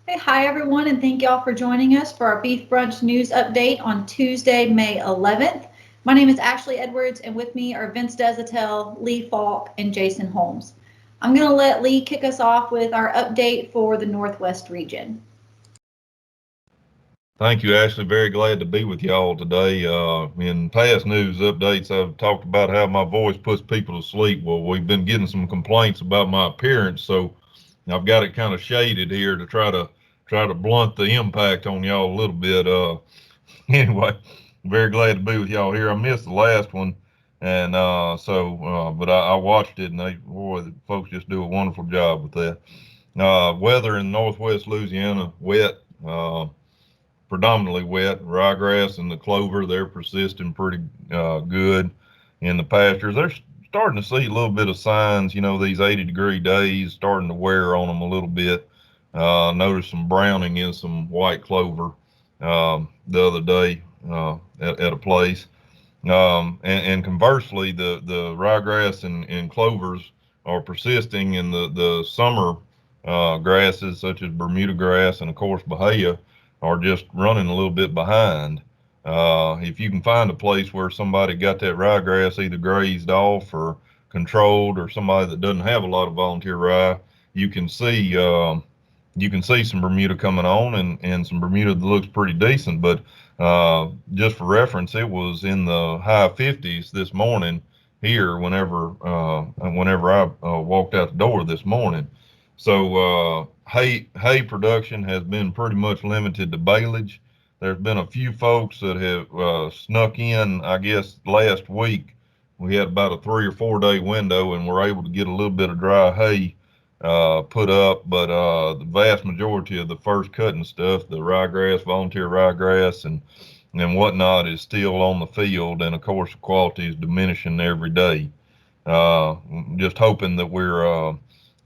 Hey, hi everyone, and thank y'all for joining us for our Beef Brunch News Update on Tuesday, May 11th. My name is Ashley Edwards, and with me are Vince Desatel, Lee Falk, and Jason Holmes. I'm going to let Lee kick us off with our update for the Northwest region. Thank you, Ashley. Very glad to be with y'all today. In past news updates, I've talked about how my voice puts people to sleep. Well, we've been getting some complaints about my appearance, so I've got it kind of shaded here to try to blunt the impact on y'all a little bit. Anyway, very glad to be with y'all here. I missed the last one, and but I watched it, and the folks just do a wonderful job with that. Weather in Northwest Louisiana, wet. Predominantly wet. Ryegrass and the clover, they're persisting pretty good in the pastures. They're starting to see a little bit of signs, these 80-degree days starting to wear on them a little bit. Noticed some browning in some white clover the other day at a place. And conversely, the ryegrass and clovers are persisting, and the summer grasses such as Bermuda grass and of course Bahia are just running a little bit behind. If you can find a place where somebody got that ryegrass either grazed off or controlled, or somebody that doesn't have a lot of volunteer rye, you can see you can see some Bermuda coming on, and some Bermuda that looks pretty decent. But just for reference, it was in the high 50s this morning here whenever I walked out the door this morning. So hay production has been pretty much limited to baleage. There's been a few folks that have snuck in, I guess, last week. We had about a 3 or 4 day window, and we're able to get a little bit of dry hay put up. But the vast majority of the first cutting stuff, the ryegrass, volunteer ryegrass, and whatnot, is still on the field, and of course the quality is diminishing every day. Uh, just hoping that we're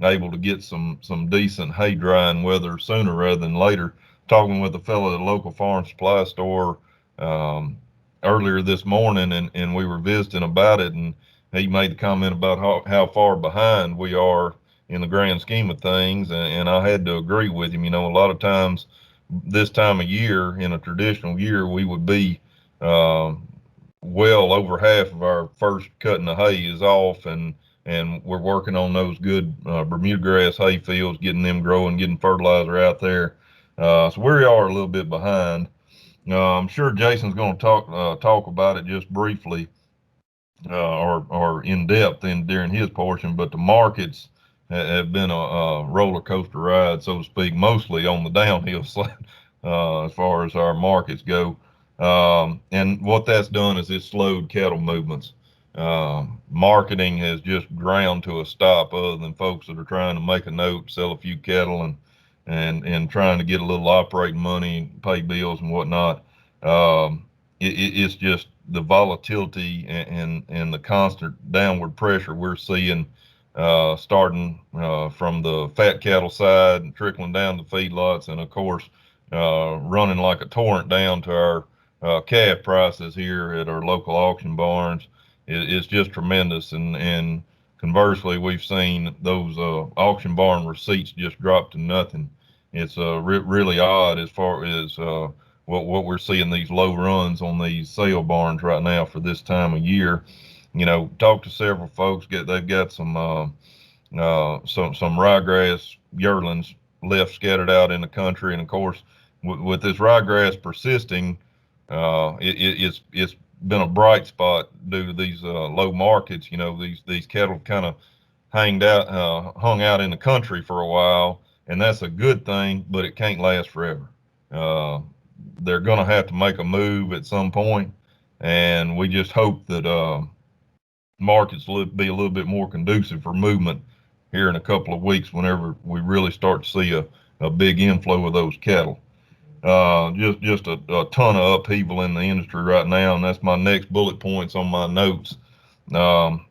able to get some decent hay drying weather sooner rather than later. Talking with a fellow at a local farm supply store um, earlier this morning, and we were visiting about it, and he made the comment about how far behind we are in the grand scheme of things, and I had to agree with him. A lot of times this time of year, in a traditional year, we would be uh, well over half of our first cutting of hay is off, and we're working on those good Bermuda grass hay fields, getting them growing, getting fertilizer out there. So we are a little bit behind. I'm sure Jason's going to talk about it just briefly or in depth during his portion, but the markets have been a roller coaster ride, so to speak, mostly on the downhill side as far as our markets go. And what that's done is it's slowed cattle movements. Marketing has just ground to a stop, other than folks that are trying to make a note, sell a few cattle, and trying to get a little operating money, pay bills and whatnot. It's just the volatility and the constant downward pressure we're seeing, starting from the fat cattle side and trickling down to feedlots, and of course running like a torrent down to our calf prices here at our local auction barns. It's just tremendous, and conversely, we've seen those auction barn receipts just drop to nothing. It's really odd as far as what we're seeing, these low runs on these sale barns right now for this time of year. Talked to several folks. They've got some ryegrass yearlings left scattered out in the country, and of course, with this ryegrass persisting, it's been a bright spot due to these low markets. These cattle kind of hung out in the country for a while, and that's a good thing, but it can't last forever. Uh, they're going to have to make a move at some point, and we just hope that markets will be a little bit more conducive for movement here in a couple of weeks, whenever we really start to see a big inflow of those cattle. Just a ton of upheaval in the industry right now, and that's my next bullet points on my notes. Um,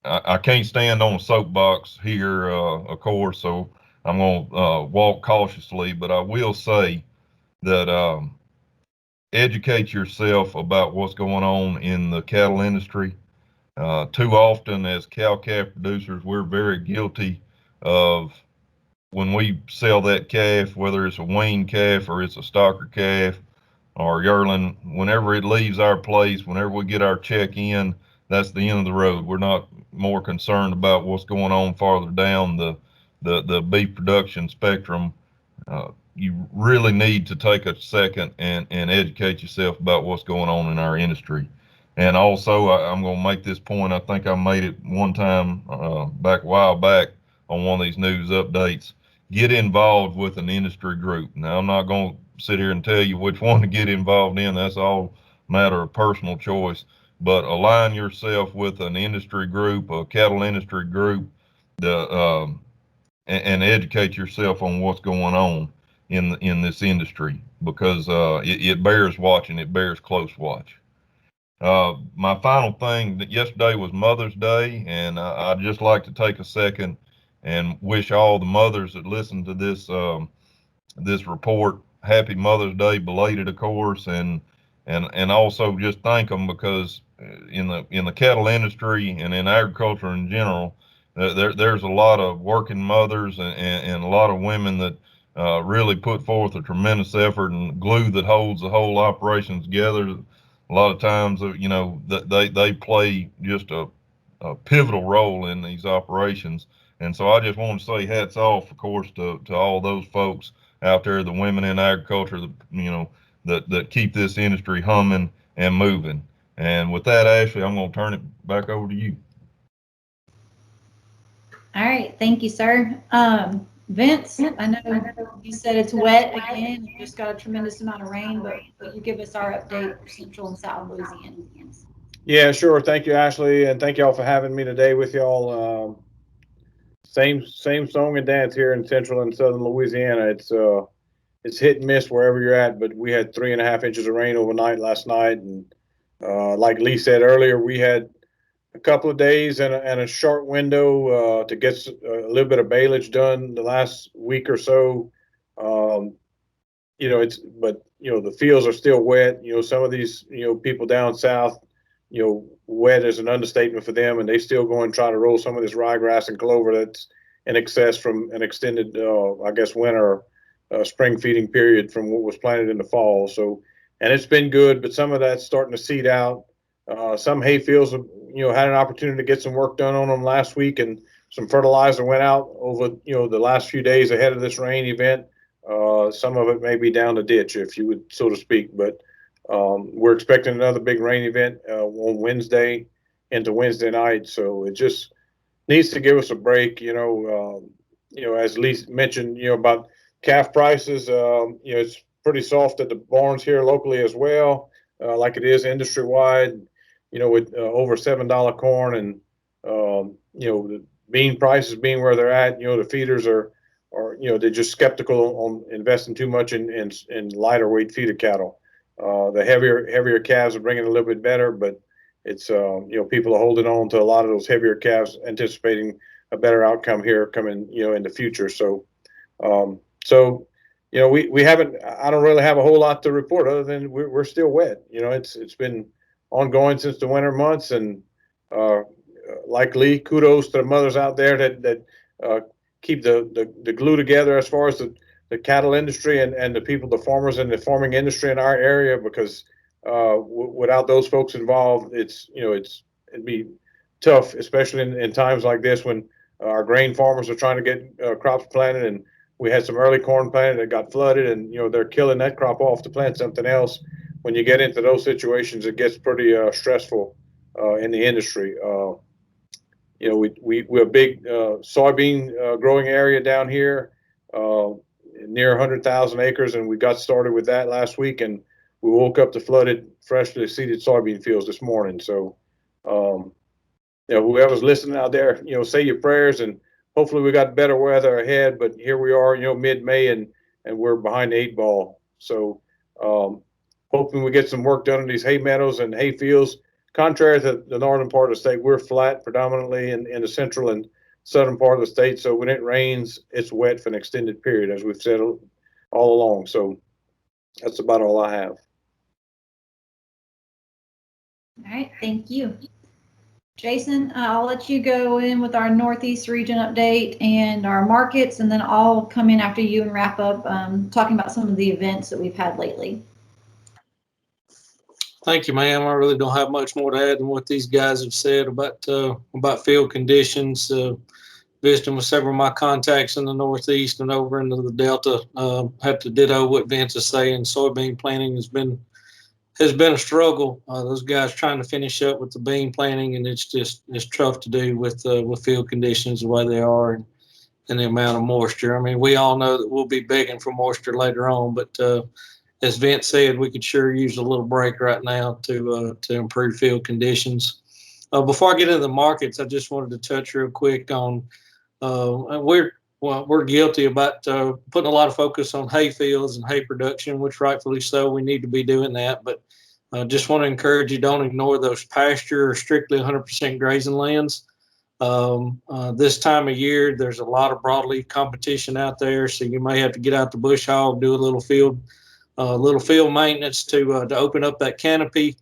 I can't stand on a soapbox here, of course, so I'm going to walk cautiously, but I will say that educate yourself about what's going on in the cattle industry. Too often, as cow calf producers, we're very guilty of when we sell that calf, whether it's a weaned calf or it's a stocker calf or yearling, whenever it leaves our place, whenever we get our check in, that's the end of the road. We're not more concerned about what's going on farther down the beef production spectrum. You really need to take a second and educate yourself about what's going on in our industry. And also, I'm going to make this point. I think I made it one time back a while back on one of these news updates. Get involved with an industry group. Now, I'm not going to sit here and tell you which one to get involved in. That's all matter of personal choice. But align yourself with an industry group, a cattle industry group, the and educate yourself on what's going on in this industry, because it bears watching. It bears close watch. My final thing, that yesterday was Mother's Day, and I'd just like to take a second and wish all the mothers that listen to this report happy Mother's Day, belated, of course, and also just thank them, because in the cattle industry and in agriculture in general, there's a lot of working mothers and a lot of women that really put forth a tremendous effort, and glue that holds the whole operation together. A lot of times, they play just a pivotal role in these operations. And so I just want to say hats off, of course, to all those folks out there, the women in agriculture, that keep this industry humming and moving. And with that, Ashley, I'm going to turn it back over to you. All right, thank you, sir. Vince, I know you said it's wet again. You just got a tremendous amount of rain, but you give us our update for Central and South Louisiana. Yeah, sure. Thank you, Ashley, and thank y'all for having me today with y'all. Same song and dance here in Central and Southern Louisiana. It's hit and miss wherever you're at, but we had 3.5 inches of rain overnight last night, and like Lee said earlier, we had a couple of days and a short window to get a little bit of baleage done the last week or so. Um, but the fields are still wet. Some of these people down south, wet is an understatement for them, and they still go and try to roll some of this ryegrass and clover that's in excess from an extended, I guess, winter, spring feeding period from what was planted in the fall. So, and it's been good, but some of that's starting to seed out. Some hay fields, had an opportunity to get some work done on them last week, and some fertilizer went out over, the last few days ahead of this rain event. Some of it may be down the ditch, if you would, so to speak, but we're expecting another big rain event on Wednesday into Wednesday night. So it just needs to give us a break. As Lee mentioned, about calf prices. It's pretty soft at the barns here locally as well, like it is industry wide. With over $7 corn, and the bean prices being where they're at. The feeders are they're just skeptical on investing too much in lighter weight feeder cattle. The heavier calves are bringing a little bit better, but it's people are holding on to a lot of those heavier calves, anticipating a better outcome here coming in the future. So we haven't. I don't really have a whole lot to report other than we're still wet. It's been ongoing since the winter months, and like Lee, kudos to the mothers out there that keep the glue together as far as the cattle industry and the farmers in the farming industry in our area, because without those folks involved, it'd be tough, especially in times like this when our grain farmers are trying to get crops planted, and we had some early corn planted that got flooded, and they're killing that crop off to plant something else. When you get into those situations, it gets pretty stressful in the industry. We're a big soybean growing area down here, near 100,000 acres, and we got started with that last week, and we woke up to flooded, freshly seeded soybean fields this morning. So, whoever's listening out there, say your prayers, and hopefully we got better weather ahead. But here we are, mid-May, and we're behind the 8 ball. So, hoping we get some work done in these hay meadows and hay fields. Contrary to the northern part of the state, we're flat predominantly in the central and southern part of the state. So when it rains, it's wet for an extended period, as we've said all along. So that's about all I have. All right, thank you. Jason, I'll let you go in with our Northeast region update and our markets, and then I'll come in after you and wrap up talking about some of the events that we've had lately. Thank you, ma'am. I really don't have much more to add than what these guys have said about field conditions. Visiting with several of my contacts in the Northeast and over into the Delta, have to ditto what Vince is saying. Soybean planting has been a struggle. Those guys trying to finish up with the bean planting, and it's tough to do with field conditions the way they are and the amount of moisture. I mean, we all know that we'll be begging for moisture later on, but as Vince said, we could sure use a little break right now to improve field conditions. Before I get into the markets, I just wanted to touch real quick on we're guilty about putting a lot of focus on hay fields and hay production, which rightfully so. We need to be doing that, but just want to encourage you, don't ignore those pasture or strictly 100% grazing lands. This time of year, there's a lot of broadleaf competition out there, so you may have to get out the bush hog, do a little field maintenance to open up that canopy,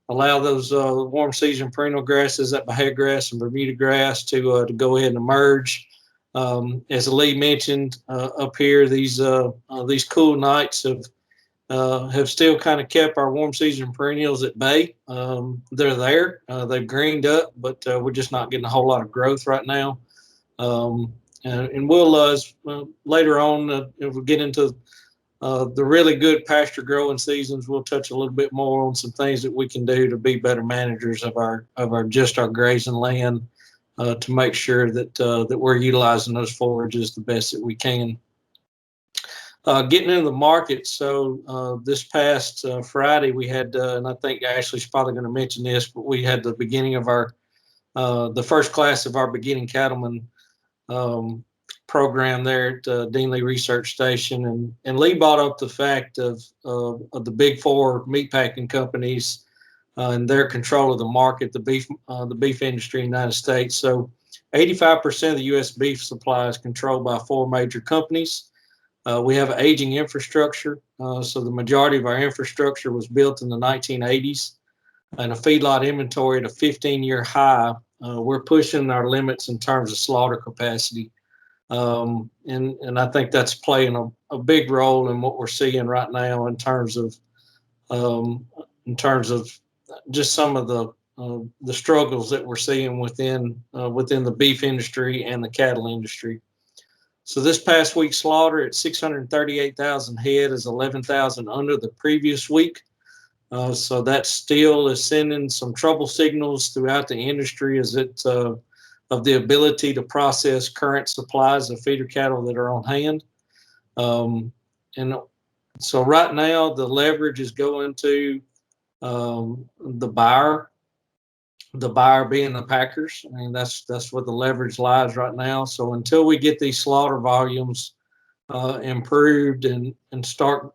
allow those warm season perennial grasses, that Bahia grass and Bermuda grass, to go ahead and emerge. As Lee mentioned up here, these cool nights have still kind of kept our warm season perennials at bay. They're there, they've greened up, but we're just not getting a whole lot of growth right now. And we'll later on, if we get into the really good pasture growing seasons, we'll touch a little bit more on some things that we can do to be better managers of our grazing land, to make sure that we're utilizing those forages the best that we can. Getting into the market, so this past Friday we had, and I think Ashley's probably going to mention this, but we had the beginning of our the first class of our beginning cattlemen program there at Deanley Research Station, and Lee brought up the fact of the big four meatpacking companies and their control of the market, the beef industry in the United States. So 85% of the U.S. beef supply is controlled by four major companies. We have an aging infrastructure, so the majority of our infrastructure was built in the 1980s, and a feedlot inventory at a 15-year high. We're pushing our limits in terms of slaughter capacity. And I think that's playing a big role in what we're seeing right now in terms of just some of the struggles that we're seeing within the beef industry and the cattle industry. So this past week's slaughter at 638,000 head is 11,000 under the previous week. So that still is sending some trouble signals throughout the industry as it of the ability to process current supplies of feeder cattle that are on hand. And so right now the leverage is going to the buyer being the packers. I mean, that's where the leverage lies right now. So until we get these slaughter volumes improved and start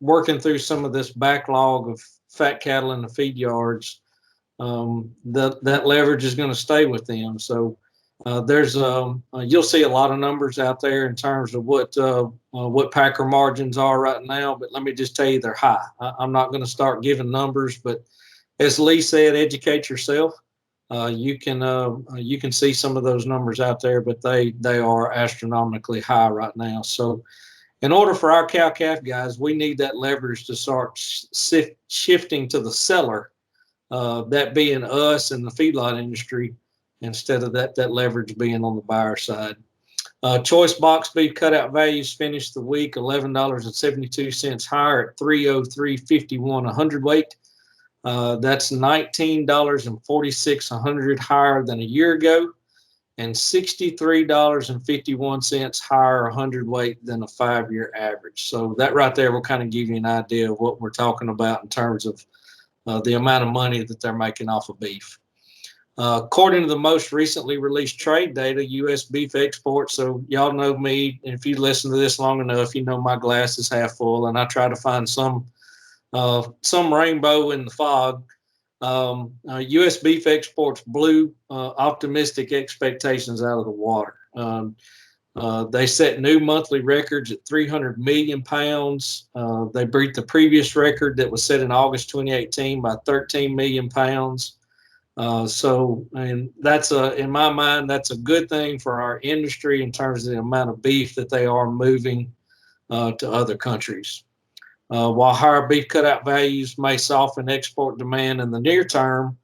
working through some of this backlog of fat cattle in the feed yards, that leverage is going to stay with them. So there's you'll see a lot of numbers out there in terms of what packer margins are right now, but let me just tell you they're high. I'm not going to start giving numbers, but as Lee said, educate yourself. You can see some of those numbers out there, but they are astronomically high right now. So in order for our cow-calf guys, we need that leverage to start shifting to the seller, that being us and the feedlot industry, instead of that leverage being on the buyer side. Choice box beef cutout values finished the week $11.72 higher at $303.51 a hundredweight. That's $19.46 a hundred higher than a year ago, and $63.51 higher a hundredweight than a 5-year average. So that right there will kind of give you an idea of what we're talking about in terms of the amount of money that they're making off of beef. According to the most recently released trade data, U.S. beef exports, so y'all know me, if you listen to this long enough, you know my glass is half full, and I try to find some rainbow in the fog. U.S. beef exports blew optimistic expectations out of the water. They set new monthly records at 300 million pounds. They beat the previous record that was set in August 2018 by 13 million pounds. And that's in my mind, that's a good thing for our industry in terms of the amount of beef that they are moving to other countries. While higher beef cutout values may soften export demand in the near term,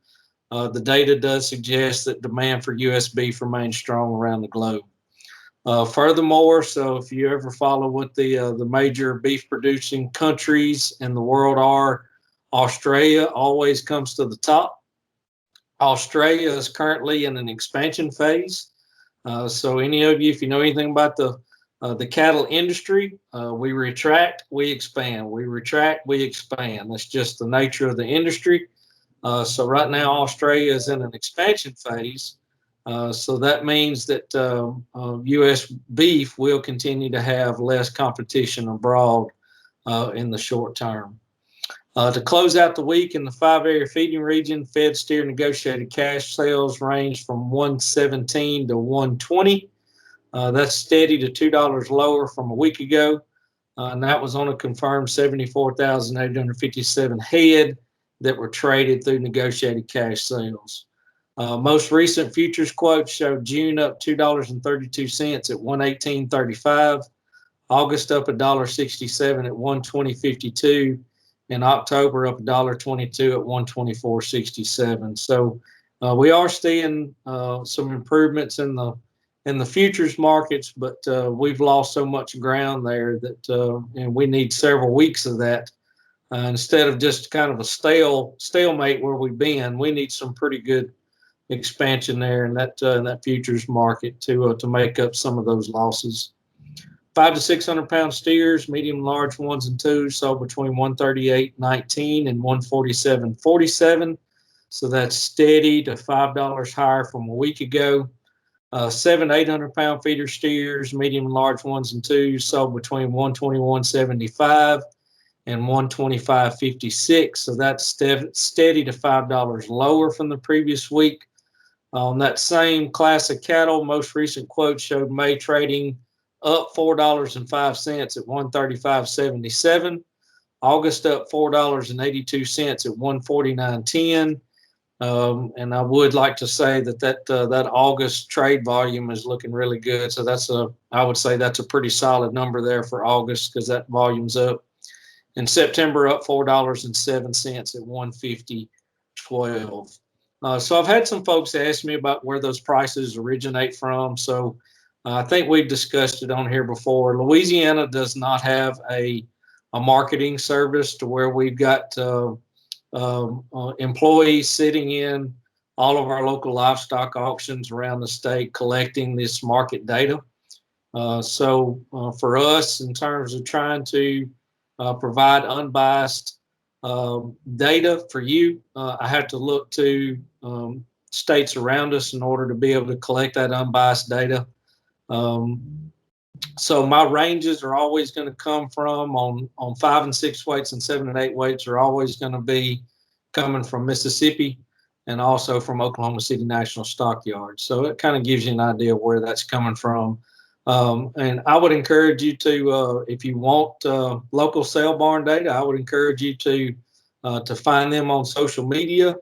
the data does suggest that demand for U.S. beef remains strong around the globe. Furthermore, so if you ever follow what the major beef producing countries in the world are, Australia always comes to the top. Australia is currently in an expansion phase. So any of you, if you know anything about the cattle industry, we retract, we expand. We retract, we expand. That's just the nature of the industry. So right now, Australia is in an expansion phase. So that means that U.S. beef will continue to have less competition abroad in the short term. To close out the week in the 5-area feeding region, Fed steer negotiated cash sales range from 117 to 120. That's steady to $2 lower from a week ago. And that was on a confirmed 74,857 head that were traded through negotiated cash sales. Most recent futures quotes showed June up $2.32 at 118.35, August up $1.67 at 120.52, and October up $1.22 at 124.67. So we are seeing some improvements in the futures markets, but we've lost so much ground there that and we need several weeks of that. Instead of just kind of a stalemate where we've been, we need some pretty good expansion there in that futures market to make up some of those losses. 500 to 600 pound steers, medium, large ones and twos, sold between 138.19 and 147.47. So that's steady to $5 higher from a week ago. 700 to 800 pound feeder steers, medium and large ones and twos, sold between 121.75 and 125.56. So that's steady to $5 lower from the previous week. On that same class of cattle, most recent quote showed May trading up $4.05 at 135.77. August up $4.82 at 149.10. And I would like to say that August trade volume is looking really good. So I would say that's a pretty solid number there for August because that volume's up. In September, up $4.07 at 150.12. So I've had some folks ask me about where those prices originate from. So I think we've discussed it on here before. Louisiana does not have a marketing service to where we've got employees sitting in all of our local livestock auctions around the state collecting this market data. So for us, in terms of trying to provide unbiased data for you, I have to look to states around us in order to be able to collect that unbiased data. So my ranges are always going to come from on 5 and 6 weights and 7 and 8 weights are always going to be coming from Mississippi and also from Oklahoma City National Stockyards. So it kind of gives you an idea of where that's coming from. And I would encourage you to, if you want local sale barn data, I would encourage you to find them on social media.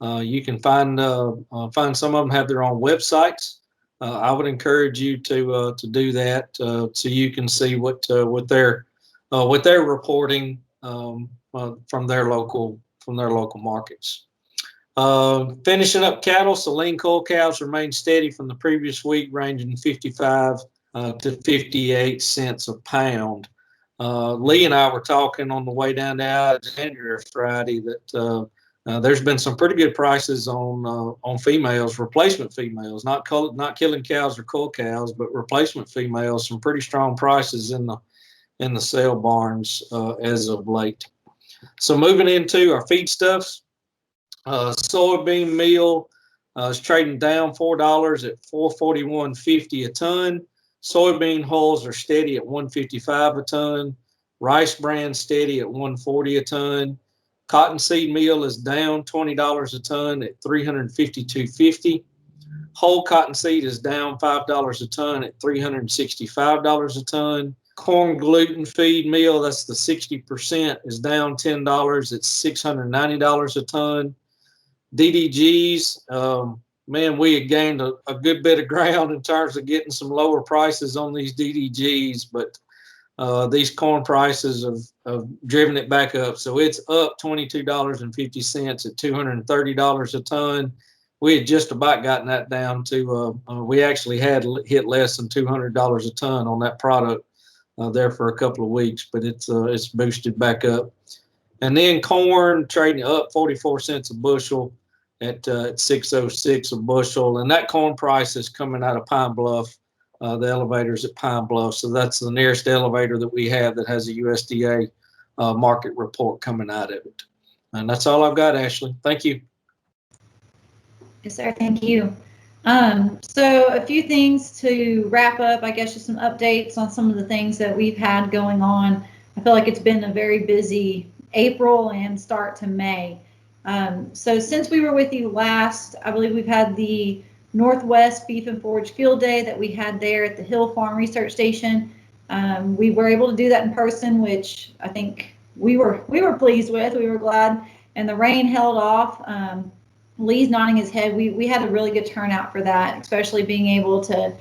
You can find some of them have their own websites. I would encourage you to do that so you can see what they're reporting from their local markets. Finishing up cattle, so lean cull cows remain steady from the previous week, ranging 55 to 58 cents a pound. Lee and I were talking on the way down to Alexandria Friday that there's been some pretty good prices on females, replacement females, not killing cows or cull cows, but replacement females. Some pretty strong prices in the sale barns as of late. So moving into our feedstuffs, soybean meal is trading down $4 at $441.50 a ton. Soybean hulls are steady at $155 a ton. Rice bran steady at $140 a ton. Cottonseed meal is down $20 a ton at $352.50. Whole cottonseed is down $5 a ton at $365 a ton. Corn gluten feed meal, that's the 60%, is down $10 at $690 a ton. DDGs, man, we had gained a good bit of ground in terms of getting some lower prices on these DDGs, but these corn prices have driven it back up. So it's up $22.50 at $230 a ton. We had just about gotten that down to, we actually had hit less than $200 a ton on that product there for a couple of weeks, but it's boosted back up. And then corn trading up 44 cents a bushel at 606 a bushel. And that corn price is coming out of Pine Bluff. The elevators at Pine Bluff. So that's the nearest elevator that we have that has a USDA market report coming out of it. And that's all I've got, Ashley. Thank you. Yes, sir. Thank you. So a few things to wrap up, I guess, just some updates on some of the things that we've had going on. I feel like it's been a very busy April and start to May. So since we were with you last, I believe we've had the Northwest Beef and Forage Field Day that we had there at the Hill Farm Research Station. We were able to do that in person, which I think we were pleased with. We were glad, and the rain held off. Lee's nodding his head. We had a really good turnout for that, especially being able to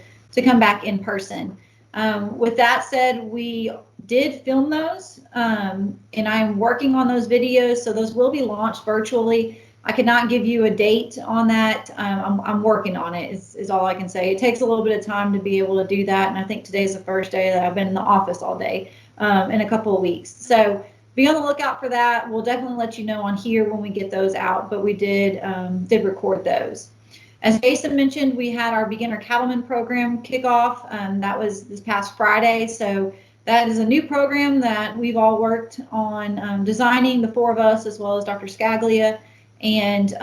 come back in person. With that said, we did film those, and I'm working on those videos, so those will be launched virtually. I could not give you a date on that. I'm working on it, is all I can say. It takes a little bit of time to be able to do that, and I think today's the first day that I've been in the office all day in a couple of weeks. So be on the lookout for that. We'll definitely let you know on here when we get those out, but we did record those. As Jason mentioned, we had our beginner cattleman program kickoff. That was this past Friday. So that is a new program that we've all worked on designing, the four of us, as well as Dr. Scaglia. And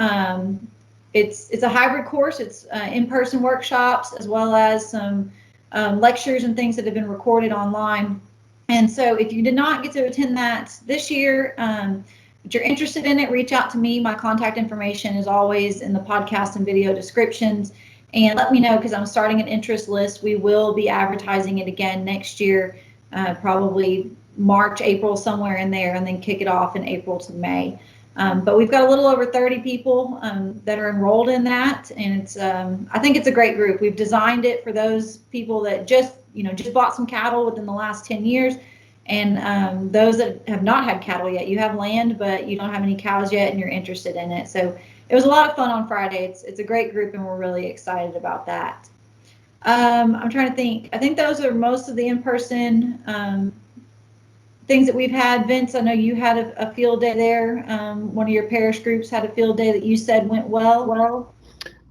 it's a hybrid course. It's in-person workshops as well as some lectures and things that have been recorded online. And so if you did not get to attend that this year, but you're interested in it, reach out to me. My contact information is always in the podcast and video descriptions. And let me know, because I'm starting an interest list. We will be advertising it again next year, probably March, April, somewhere in there, and then kick it off in April to May. But we've got a little over 30 people that are enrolled in that, and it's I think it's a great group. We've designed it for those people that just bought some cattle within the last 10 years, and those that have not had cattle yet. You have land, but you don't have any cows yet, and you're interested in it. So it was a lot of fun on Friday. It's a great group, and we're really excited about that. I'm trying to think. I think those are most of the in-person things that we've had. Vince, I know you had a field day there. One of your parish groups had a field day that you said went well.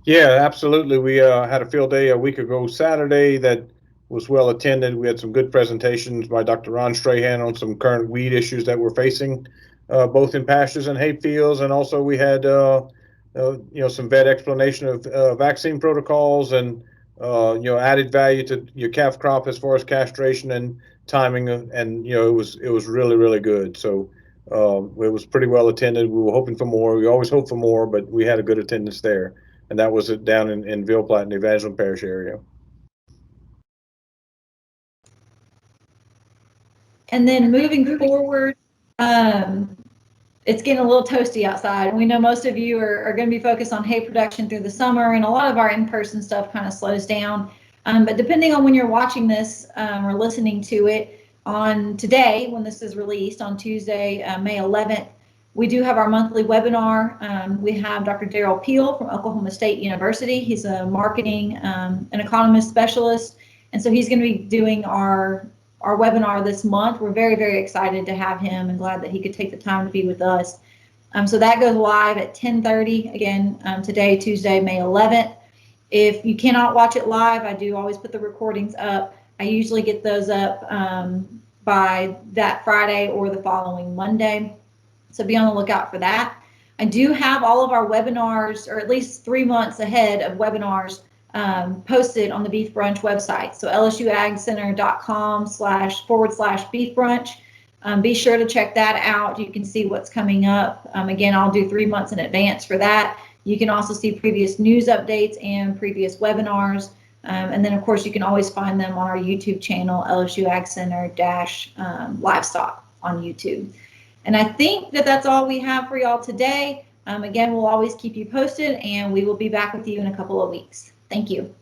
Yeah, absolutely. We had a field day a week ago Saturday that was well attended. We had some good presentations by Dr. Ron Strahan on some current weed issues that we're facing, both in pastures and hay fields. And also we had some vet explanation of vaccine protocols and added value to your calf crop as far as castration and timing, and it was really, really good. So it was pretty well attended. We were hoping for more. We always hope for more, but we had a good attendance there, and that was down in Ville Platte in the Evangeline Parish area. And then moving forward, it's getting a little toasty outside. We know most of you are going to be focused on hay production through the summer, and a lot of our in-person stuff kind of slows down. But depending on when you're watching this or listening to it, on today, when this is released on Tuesday, May 11th, we do have our monthly webinar. We have Dr. Darrell Peel from Oklahoma State University. He's a marketing and economist specialist, and so he's going to be doing our webinar this month. We're very, very excited to have him and glad that he could take the time to be with us. So that goes live at 10:30 again today, Tuesday, May 11th. If you cannot watch it live, I do always put the recordings up. I usually get those up by that Friday or the following Monday. So be on the lookout for that. I do have all of our webinars, or at least 3 months ahead of webinars, posted on the Beef Brunch website. So lsuagcenter.com//beef brunch. Be sure to check that out. You can see what's coming up. Again, I'll do 3 months in advance for that. You can also see previous news updates and previous webinars. And then, of course, you can always find them on our YouTube channel, LSU Ag Center Livestock on YouTube. And I think that that's all we have for y'all today. Again, we'll always keep you posted, and we will be back with you in a couple of weeks. Thank you.